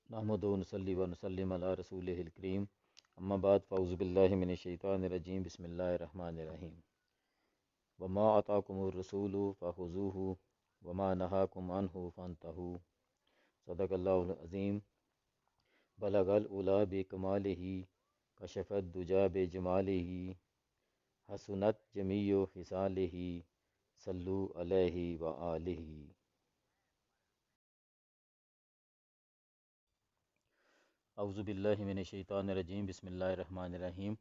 نحمدہ ونصلی ونسلم علی رسولہ الکریم اما بعد فاعوذ باللہ من الشیطان الرجیم بسم اللہ الرحمن الرحیم وما آتاکم الرسول فخذوہ وما نہاکم عنہ فانتہوا صدق اللہ العظیم بلغ العلا بکمالہ کشف الدجی بجمالہ حسنت جمیع خصالہ صلو علیہ وآلہ۔ اعوذ باللہ من الشیطان الرجیم بسم اللہ الرحمن الرحیم۔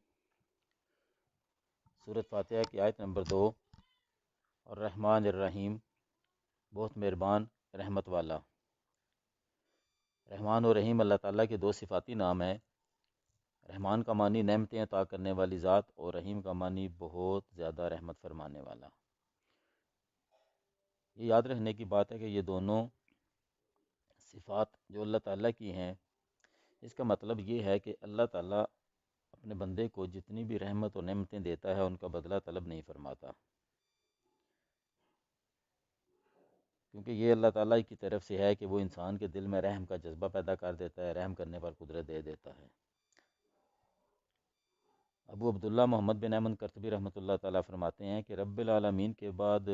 سورۃ فاتحہ کی آیت نمبر 2۔ اور رحمان الرحیم، بہت مہربان رحمت والا۔ رحمان و رحیم اللہ تعالیٰ کے دو صفاتی نام ہیں۔ رحمان کا معنی نعمتیں عطا کرنے والی ذات، اور رحیم کا معنی بہت زیادہ رحمت فرمانے والا۔ یہ یاد رکھنے کی بات ہے کہ یہ دونوں صفات جو اللہ تعالیٰ کی ہیں، اس کا مطلب یہ ہے کہ اللہ تعالیٰ اپنے بندے کو جتنی بھی رحمت و نعمتیں دیتا ہے ان کا بدلہ طلب نہیں فرماتا، کیونکہ یہ اللہ تعالیٰ کی طرف سے ہے کہ وہ انسان کے دل میں رحم کا جذبہ پیدا کر دیتا ہے، رحم کرنے پر قدرت دے دیتا ہے۔ ابو عبداللہ محمد بن احمد قرطبی رحمۃ اللہ تعالیٰ فرماتے ہیں کہ رب العالمین کے بعد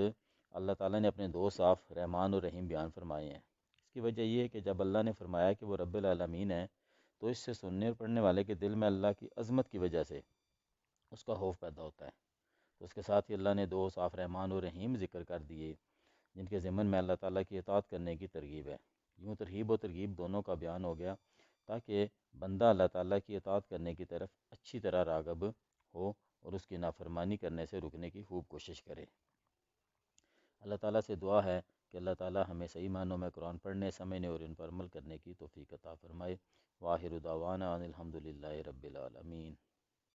اللہ تعالیٰ نے اپنے دو صاف رحمان و رحیم بیان فرمائے ہیں۔ اس کی وجہ یہ ہے کہ جب اللہ نے فرمایا کہ وہ رب العالمین ہے، تو اس سے سننے اور پڑھنے والے کے دل میں اللہ کی عظمت کی وجہ سے اس کا خوف پیدا ہوتا ہے۔ تو اس کے ساتھ ہی اللہ نے دو صاف رحمان و رحیم ذکر کر دیے، جن کے ضمن میں اللہ تعالیٰ کی اطاعت کرنے کی ترغیب ہے۔ یوں ترغیب و ترغیب دونوں کا بیان ہو گیا، تاکہ بندہ اللہ تعالیٰ کی اطاعت کرنے کی طرف اچھی طرح راغب ہو اور اس کی نافرمانی کرنے سے رکنے کی خوب کوشش کرے۔ اللہ تعالیٰ سے دعا ہے کہ اللہ تعالیٰ ہمیں صحیح معنوں میں قرآن پڑھنے، سمجھنے اور ان پر عمل کرنے کی توفیق عطا فرمائے۔ وآخر دعوانا ان الحمد للہ رب العالمین۔